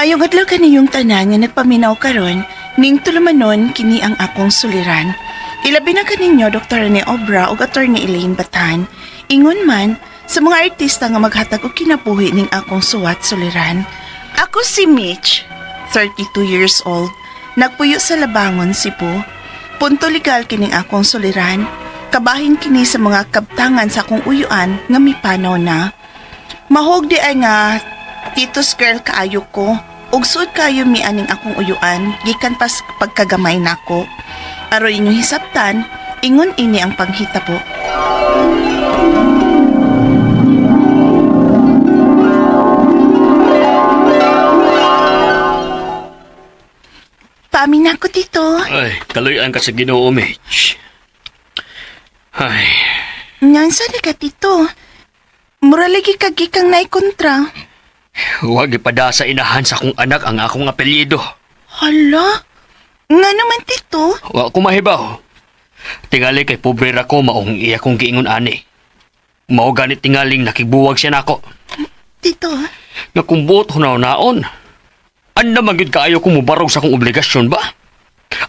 Mayong adlaw kaniyong tanan nga nagpaminaw karon, ning tulumanon kini ang akong suliran. Ilabi na kaninyo Dr. Rene Obra ug Attorney Elaine Batan. Ingon man sa mga artista nga maghatag og kinabuhi ning akong suwat suliran. Ako si Mitch, 32 years old, nagpuyo sa Labangon, Cebu. Punto legal kining akong suliran. Kabahin kini sa mga kabtangan sa akong uyuan nga mipanaw na. Mahog di ay nga titos girl kaayo ko. Ug suod kayo mi aning akong uyuan, gikan pas pagkagamay nako. Aron inyong hisabtan, ingon ini ang panghitabo. Paamin ako dito. Ay, kaluyan ka sa Ginoo, Mitch. Ay, Nyansa na ka dito. Muralagi kagikang naikontra. huwag ipada sa inahan sa akong anak ang akong apelyido. Hala? Nga naman dito? Wa ko mahibaw. Tingali kay pobre ra ko maong iya kong giingon ani. Mao ganit tingaling nakigbuwag siya nako. Dito? Nga kung buot hunaw-naon. Andam magid kaayo kong mubarog sa akong obligasyon ba?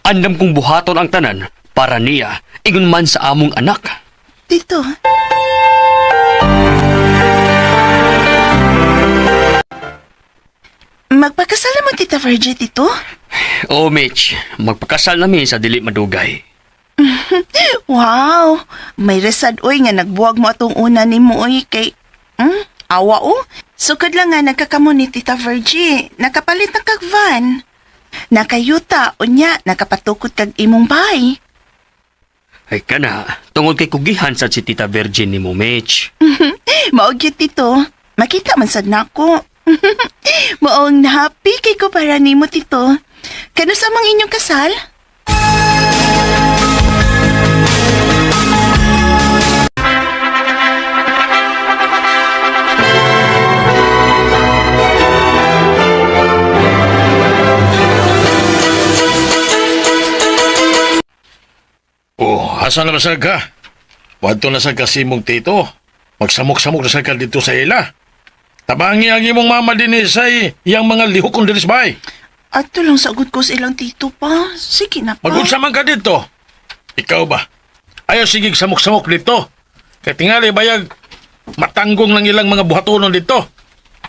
Andam kong buhaton ang tanan para niya ingon man sa among anak. Dito? Magpakasal naman Tita Virgie dito? Oh, Mitch, magpakasal namin sa dili madugay. Wow! May resad oy nga nagbuwag mo atong una ni mo oy kay... awa o? Sukad lang nga nagkakamo ni Tita Virgie. Nakapalit ng kagvan. Nakayuta, unya, nakapatukot kag imong bahay. Ay kana, tungod kay kugihan sa si Tita Virgin ni mo, Mitch. Maogyot dito. Makita man sad nako. Maong happy kay ko para nimo tito. Kano sa mang inyong kasal? Oh, asa na masag ka? Wadto na sa kasimong tito. Magsamok-samok na sa ka dito sa ila. Tabangi ang imong mama din say iyang mga lihok kong dilis bay. Ato lang sagod ko sa ilang tito pa. Sige na pa. Magunsa man ka dito. Ikaw ba? Ayaw sigig samok-samok dito. Kay tingali bayag matanggong ng ilang mga buhatonon dito.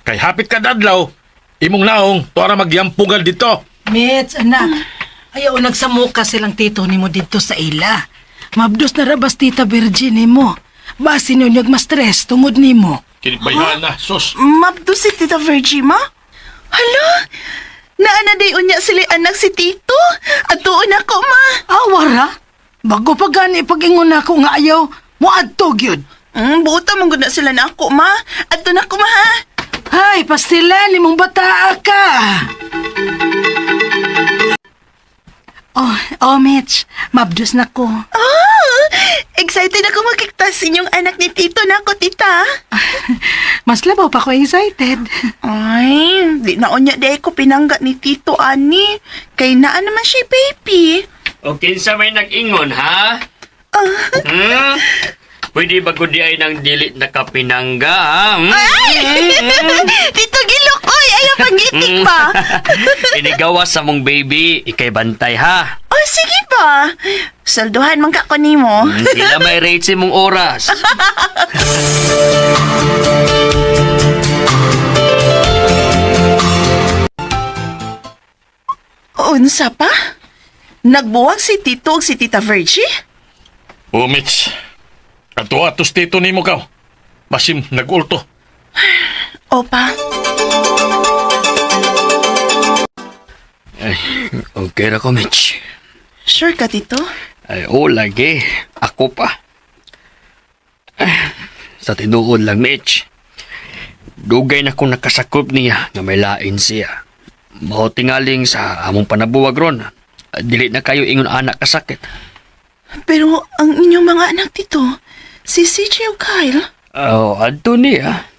Kay hapit ka dadlaw, imong naong tuara magyampugal dito. Mitch, anak. Ayaw nagsamuka silang tito ni mo dito sa ila. Mabdos na rabas tita Virgin ni mo. Basi nyo nagma-stress tungod ni mo. Kinibayhan na, sus. Mabdo si Tita Virgie ma? Hala? Naana day unya sila anak si Tito? Atuon ako ma. Awara? Bago pa gani pag-ingon ako nga ayaw, muadtog yun. Buta mong guna sila na ako ma. Ato na ko ma ha. Ay, pastilan, imong bataa ka. Oh, Mitch, mabdos na ko. Oh, excited ako makikita sa inyong anak ni Tito na ako, tita. Mas labaw pa ko excited. Ay, di na unya di ko pinangga ni Tito ani. Kay naan naman siya, baby. O kinsa may nag-ingon, ha? Pwede ba ko di ay nang dilit na kapinangga, ha? Tito Gilok, oy, ayaw pangitik pa. Inigawas sa mong baby, ikay bantay, ha? Oh, sige pa. Salduhan man ka ko nimo. Sila may rate si mong oras. Unsa pa? Nagbuwag si Tito ug si Tita Virgie? Oh, Mitch. Ato-atos tito ni mo ka. Basim nag-ulto. Opa. Ay, okay na ko, Mitch. Sure ka, Tito? Ay, oo, lagi. Ako pa. Sa tinuod lang, Mitch. Dugay na kong nakasakop niya nga may lain siya. Mao tingaling sa among panabuwag ron. Dili na kayo ingon anak kasakit. Pero ang inyong mga anak, Tito, si CJ ug Kyle, Oh, adto niya.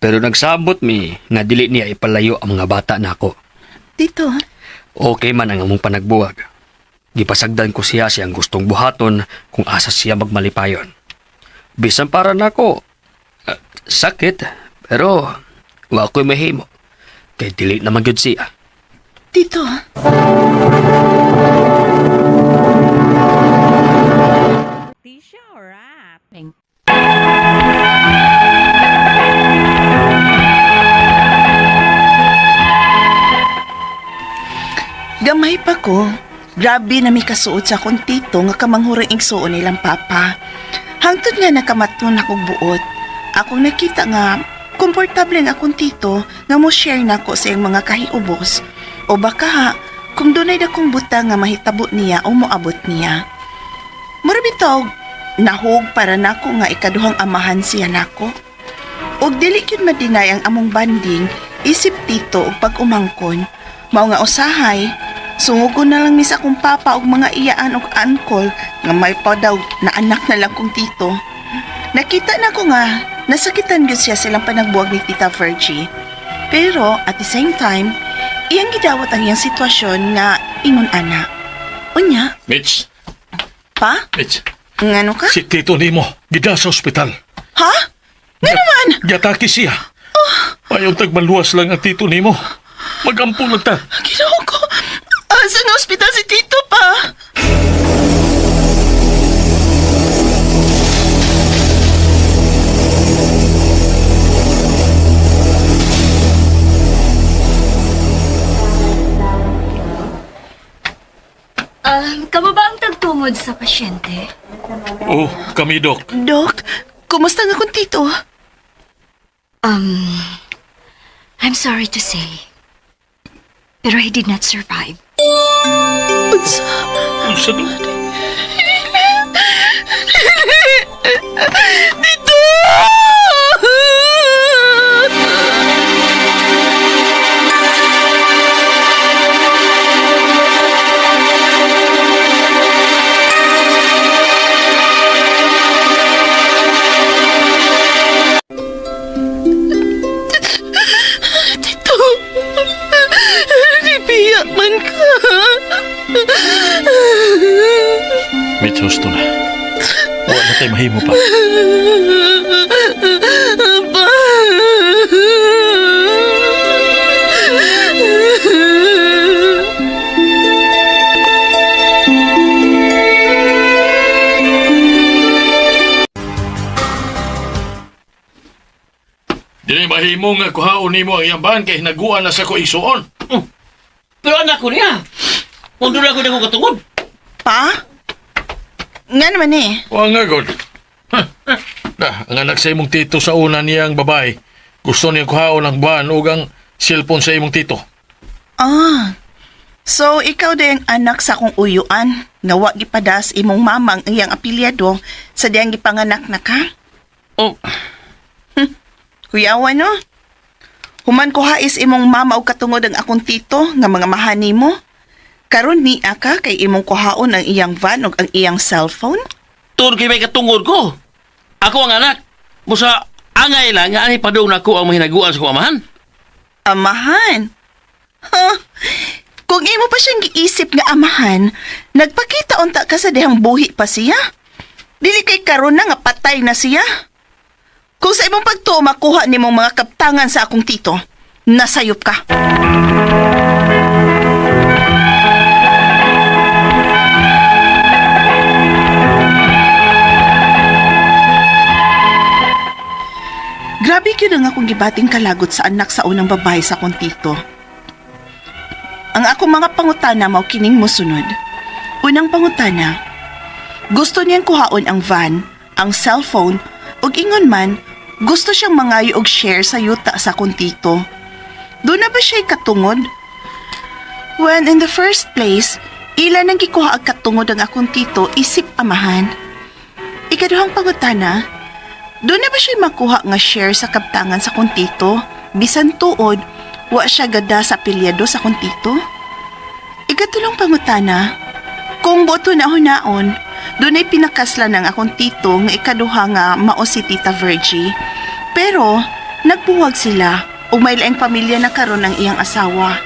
Pero nagsabot mi nga dili niya ipalayo ang mga bata nako. Tito, Okay man ang among panagbuwag. Gipasagdan ko siya siyang gustong buhaton kung asa siya magmalipayon. Bisan para nako, sakit, pero wa ko'y mahimo. Kay dili naman gyud siya. Tito, Tisha or rapping? gamay pa ko. Grabe na may kasuot sa akong tito nga kamanghurang igsuon nilang papa. Hangtod nga nakamaton akong buot. Akong nakita nga komportable ang akong tito nga mo share nako sa iyang mga kahiubos. O baka ha, kung dunay dakong buta nga mahitabo niya o moabot niya. Murabitaw, nahog para nako nga ikaduhang amahan siya nako. Og dili gyud madinay ang among banding, isip tito og pag-umangkon. Mao nga usahay, sungugon na lang ni sa akong papa og mga iyaan og uncle nga may pa daw na anak na lang kong tito. Nakita na ko nga, nasakitan gyud siya silang panagbuwag ni Tita Virgie. Pero at the same time, iyang gidawat ang iyang sitwasyon nga ingon ana. Unya, Mitch, pa? Mitch, Ngano ka? si tito nimo, gida sa ospital. Ha? Nga naman! Gyataki siya. Ayaw tagmaluwas lang ang tito nimo. Magampo lang ta. Ginoo ko! Asa na ospital si Tito pa? Kamo ba ang tagtungod sa pasyente? Oh, kami, Dok. Dok, kumusta nga kung Tito? I'm sorry to say, pero he did not survive. Unsa? Ang sado. Tito! Tito! Nabiyak man ka! Mitch, husto na. Wala na tayo mahimo pa. Apa? Dili mahimo nga kuhaon nimo ang iyang kay hinaguan na sa ko isuon. Pero anak ko niya. Kung doon ako na ko katungod. Pa? Nga naman eh. Wa nga god. Ang anak sa imong tito sa una niyang babae, gusto niyang kuhaon ang buwan ug ang cellphone sa imong tito. Ah, so ikaw din ang anak sa akong uyuan nga wa gipadas imong mamang ang iyang apelyado sa diyang gipanganak na ka? Oh, Kuyawan no? Human ko hais imong mama og katungod ang akong tito nga mga mahani mo. Karon ni ka kay imong kuhaon ang iyang van ug ang iyang cellphone? tuon kay may katungod ko. Ako ang anak. Musa, angay lang nga ani padung nako ang mahinaguan sa kuamahan. Amahan? Huh? Kung imo pa siyang giisip nga amahan, nagpakita unta ka sa dihang buhi pa siya. Dili kay karon na nga patay na siya. Kung sa imong pagtuo makuha nimong mga kaptangan sa akong tito, nasayop ka. Grabe yun ang akong gibating kalagot sa anak sa unang babae sa akong tito. Ang akong mga pangutana mao kining mosunod. Unang pangutana, gusto niyang kuhaon ang van, ang cellphone, ug ingon man, gusto siyang mangayo og share sa yuta sa akong tito. Doon na ba siya'y katungod? When in the first place, ilan ang gikuha ang katungod ang akong tito isip amahan. Ikaduhang pangutana, doon na ba siya makuha nga share sa kaptangan sa akong tito? Bisan tuod, wa siya gada sa apelyado sa akong tito? Ikatulong pangutana, kung boto na hunaon, doon ay pinakaslan ng akong tito nga ikaduha nga mao si Tita Virgie. Pero, nagbuwag sila o may laing pamilya na karon ang iyang asawa.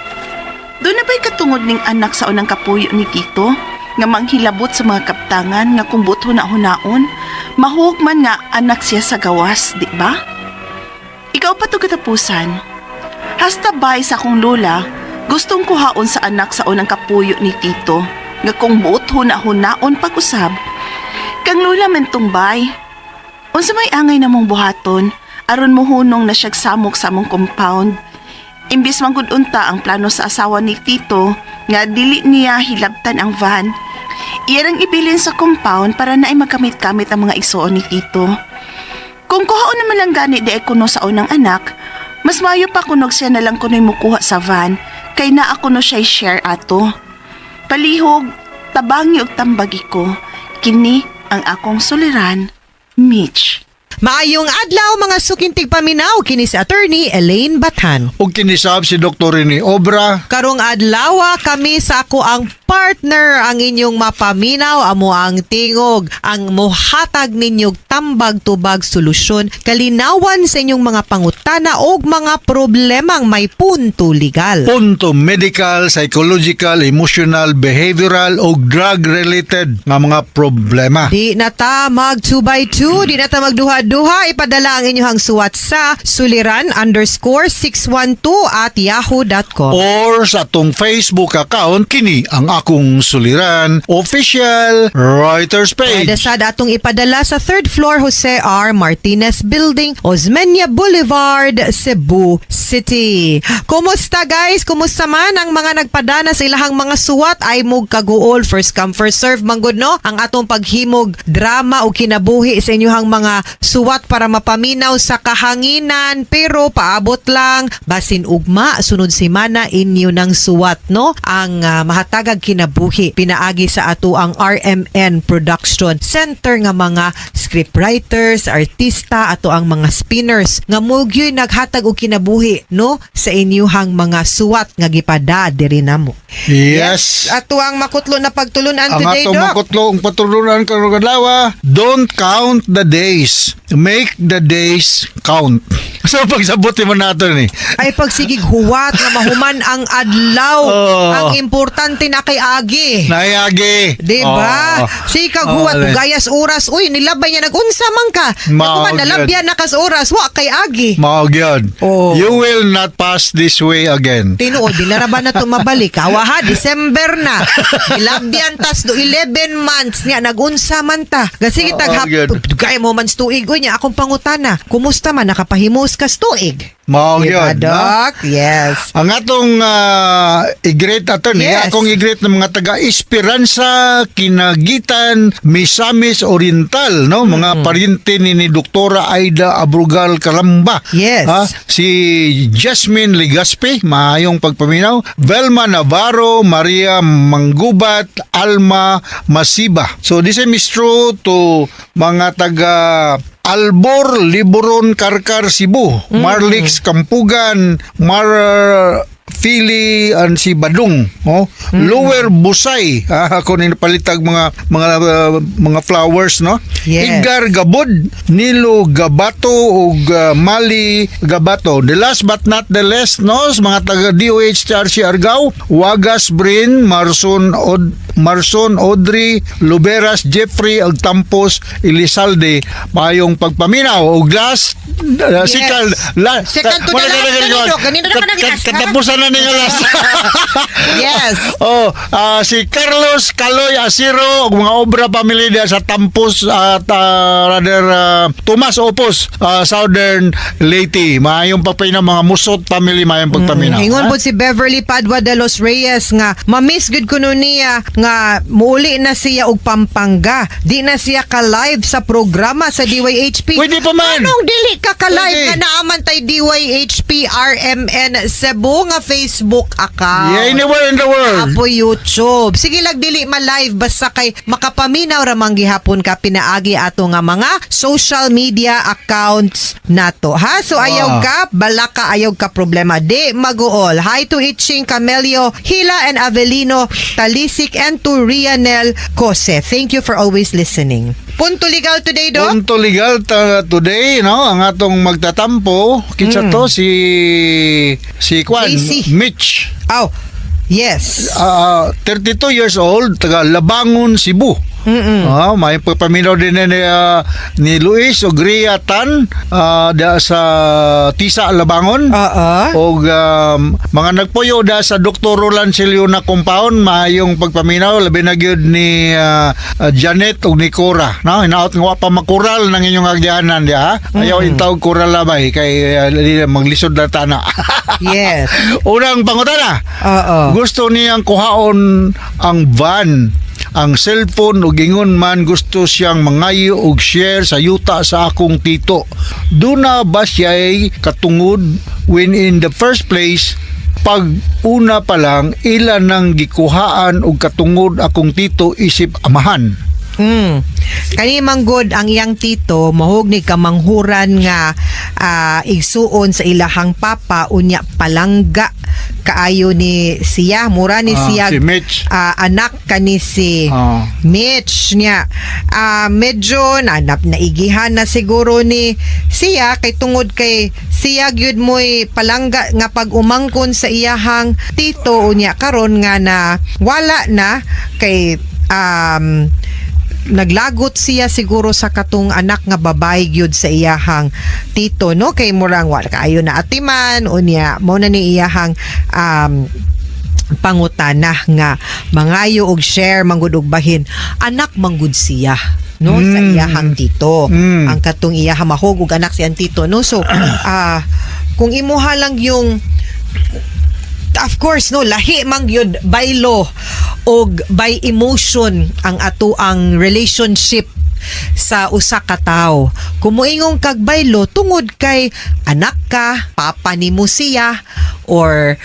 Doon na ba'y katungod ning anak sa unang kapuyo ni Tito nga manghilabot sa mga kaptangan nga kung boto na hunaon, mahuwag man nga anak siya sa gawas, di ba? Ikaw pa to katapusan. Hasta bay sa akong lola, gustong kuhaon sa anak sa unang kapuyo ni Tito, nga kung buot huna-hunaon pag-usab. Kang lola man tumbay. Unsa may angay namong buhaton, aron mohunong na siyag samok sa among compound. Imbis manggod unta ang plano sa asawa ni Tito, nga dili niya hilabtan ang van. Iyarang ibilin sa compound para na ay magkamit-kamit ang mga igsuon ni Tito. Kung kuhaon naman lang gani di ay kuno sa unang anak, mas mayo pa kunog siya na lang kuno'y mukuha sa van, kay naa kuno siya'y share ato. Palihog, tabangi og tambagi ko, kini ang akong suliran, Mitch. Maayong adlaw mga sukintig paminaw kini si attorney Elaine Batan. Og kinisab si Dr. Rene Obra. Karong adlaw kami sa ako ang partner ang inyong mapaminaw amo ang tingog ang mohatag ninyong tambag tubag solusyon kalinawan sa inyong mga pangutana og mga problemang may punto legal. Punto medical, psychological, emotional, behavioral o drug-related nga mga problema. Di na ta mag 2x2, di na ta magduha-duha, ipadala ang inyong suwat sa suliran_612@yahoo.com. Or sa atong Facebook account, kini ang akong suliran, official writer's page. Pwede sad atong ipadala sa 3rd floor Jose R. Martinez Building, Osmeña Boulevard, Cebu City. Kumusta guys? Kumusta man ang mga nagpadana sa ilahang mga suwat ay mug kaguol, first come first serve manggod no ang atong paghimog drama o kinabuhi sa inyong mga suwat para mapaminaw sa kahanginan pero paabot lang basin ugma sunod semana inyo ng suwat no ang mahatagag kinabuhi pinaagi sa ato ang RMN Production Center nga mga scriptwriters, artista ato ang mga spinners nga mugyoy naghatag og kinabuhi no sa inyuhang mga suwat nga gipada diri namo. Yes. Ato ang makutlo na pagtulunan Ang today atong Doc. makutlo ang patulunan karong adlaw, don't count the days. Make the days count. So pagsabot mo nato ni. Ay pagsigig huwat nga mahuman ang adlaw. Oh. Ang importante na kay agi. Nayagi. Diba? Oh. Si kaghuwat Oh, gayas oras. Uy, nilabay niya nag-unsa man ka. Mao, Nakuman nalabyan na kas oras. Wa kay agi. Mao gyud. Oh. You will not pass this way again. Tinuod, di na ra ba na tumabalik? Awaha, December na. Ilabyan tas do 11 months niya nag-unsa man ta. Kasi kita Oh, good. gaya mo man tuig uy niya akong pangutana. Kumusta man nakapahimos kas tuig? Mao Diba, gyud. no? Doc? Yes. Ang atong i-great attorney, Yes. akong i-great ng mga taga Esperanza, Kinagitan, Misamis Oriental, no? Mga pariente ni Doktora Aida Abrugal Calamba. Yes. Si Jasmine Legaspi, maayong pagpaminaw. Velma Navarro, Maria Manggubat, Alma Masiba. So this is true to mga taga Albor, Liboron, Karkar, Cebu, Marlix, Kampugan, Philly and si Badung, Lower Busay, ako na palitag mga flowers, no? Yes. Edgar Gabod, Nilo Gabato ug Mali Gabato. The last but not the least, no, sa mga taga DOH Argao, Wagas Brin, Marson Audrey, Luberas, Jeffrey Agtampos, Elizalde, mayong pagpaminaw ug last Second to the last na, Doc. Ganito na ka nag-last, ha? Katapusan na ni nga last. Yes. Si Carlos Caloy Asiro ug mga obra pamilya sa Tampos at Tomas Opos, Southern Leyte. Maayong pagpaminaw mga Musot family, maayong pagpaminaw. Ingon po si Beverly Padua de los Reyes nga mamiss good kuno niya nga muuli na siya og Pampanga. Di na siya ka-live sa programa sa DYHP. Pwede pa man. Anong dili ka ka-live Pwede. nga naaman tay DYHP RMN Cebu nga Facebook account? Yeah, anywhere in the world. Apo YouTube. Sige lang dili ma-live basta kay makapaminaw ra man gihapon ka pinaagi ato nga mga social media accounts nato. Ha? So ayaw ka, bala ka ayaw ka problema. Di maguol. Hi to Itching Camelio, Hila and Avelino, Talisik and to Rianel Cose. Thank you for always listening. Punto legal today, Doc? Punto legal today, no? Ang atong magtatampo, kinsa to si Kwan, JC. Mitch. Oh, yes. 32 years old, taga Labangon, Cebu. May pagpaminaw din ni Luis o Gria Tan sa Tisa Labangon. O mga nagpuyo da sa Dr. Roland Ciliona Compound, maayong pagpaminaw labi na gyud ni Janet o ni Cora. No, hinaot nga pa makural ng inyong agyanan dia. Ayaw intawag kural labay kay maglisod na tana. Yes. Unang pangutana. Gusto niyang kuhaon ang van, ang cellphone o gingon man gusto siyang mangayo og share sa yuta sa akong tito. Duna ba siya'y katungod when in the first place pag una pa lang ilan nang gikuhaan og katungod akong tito isip amahan? Kani manggod ang iyang tito mahog ni kamanghuran nga igsuon sa ilahang papa unya palangga kaayo ni siya mura ni siya si Mitch. Anak kani si Mitch niya. Medyo naigihan na siguro ni siya kay tungod kay siya gyud moy palangga nga pag umangkon sa iyahang tito unya karon nga na wala na kay naglagot siya siguro sa katong anak nga babae gyud sa iyahang tito, no, kay murang wala kaayo na atiman unya mo na ni iyahang pangutana nga mangayo og share manggud og bahin anak manggud siya, no, sa iyahang tito. Ang katong iyahang mahog og anak si ang tito, no, so kung imuha lang yung of course, no, lahi mang yun by law og by emotion ang ato ang relationship sa usa ka tawo. Kumuingong kag by law tungod kay anak ka, papa nimo siya or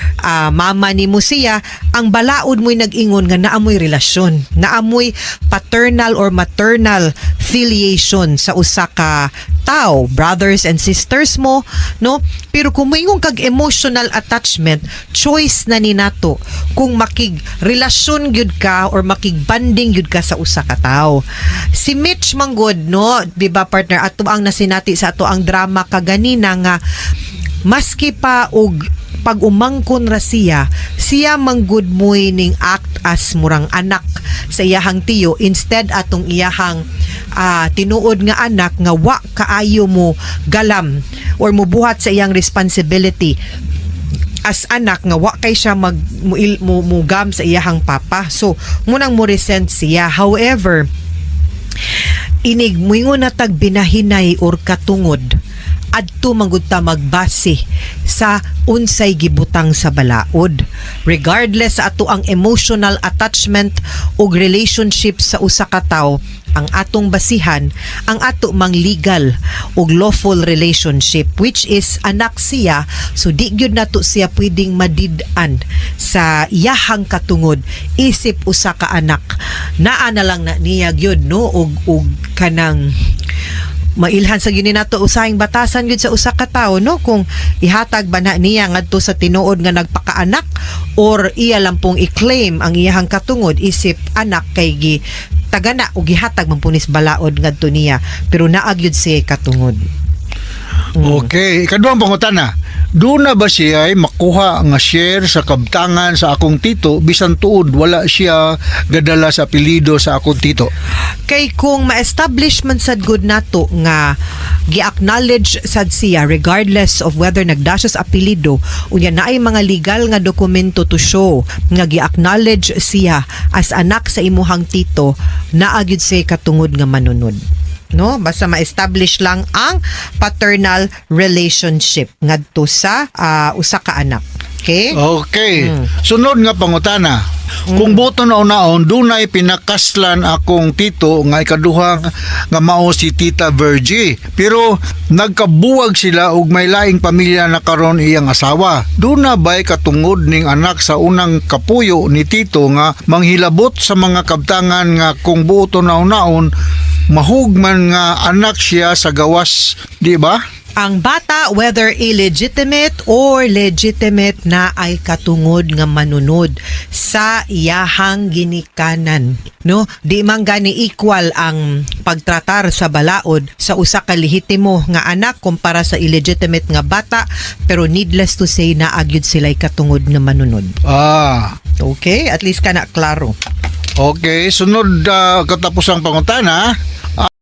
mama nimo siya, ang balaod mo'y nag-ingon nga naamoy relasyon, naamoy paternal or maternal filiation sa usa ka tao, brothers and sisters mo, no? Pero kung moingon kag emotional attachment, choice na ni nato kung makig-relasyon gyud ka or makig-banding gyud ka sa usa ka tao. Si Mitch manggod, no, di ba partner, ato ang nasinati sa ato ang drama kaganina nga maski pa og pag umangkon ra siya manggod moy ning act as murang anak sa iyahang tiyo instead atong iyahang tinuod nga anak nga wa kaayo mo galam or mubuhat sa iyang responsibility as anak nga wa kay siya mugam sa iyahang papa. So munang mo resent siya. However, inig moingon na tag binahinay or katungod adto manggud ta magbase sa unsay gibutang sa balaod, regardless sa ato ang emotional attachment ug relationship sa usa ka tawo. Ang atong basihan ang ato mang legal ug lawful relationship, which is anak siya, so di gyud nato siya pwedeng madid-an sa iyahang katungod isip usa ka anak. Naa na lang na niya gyud, no, ug kanang mailhan sa gini nato usahing batasan gyud sa usa ka tawo, no, kung ihatag ba na niya ngadto sa tinuod nga nagpakaanak or iya lang pong i-claim ang iyahang katungod isip anak kay gi tagana o gihatag man punis balaod ngadto niya pero naa gyud siya katungod. Okay, ikaduhang pangutana. Doon na ba siya ay makuha nga share sa kabtangan sa akong tito bisan tuod wala siya gadala sa apelyido sa akong tito? Kay kung ma-establish man sad good nato nga gi-acknowledge sad siya regardless of whether nagdasya sa apelyido unya naay mga legal nga dokumento to show nga gi-acknowledge siya as anak sa imuhang tito, naa gyud siya katungod nga manunod. No, basta ma-establish lang ang paternal relationship ngadto sa usa ka anak. Okay? Okay. Sunod nga pangutana. Kung boto na unaon, dunay pinakaslan akong tito nga ikaduha nga mao si Tita Virgie. Pero nagkabuwag sila ug may laing pamilya na karon iyang asawa. Duna bay katungod ning anak sa unang kapuyo ni tito nga manghilabot sa mga kabtangan nga kung boto na unaon mahugman nga anak siya sa gawas, di ba? Ang bata, whether illegitimate or legitimate, na ay katungod nga manunod sa iyahang ginikanan. No? Di man gani equal ang pagtratar sa balaod sa usa ka lehitimo nga anak kumpara sa illegitimate nga bata, pero needless to say na agyud sila'y katungod nga manunod. Okay? At least kana klaro. Okay, sunod katapos ang pangutana,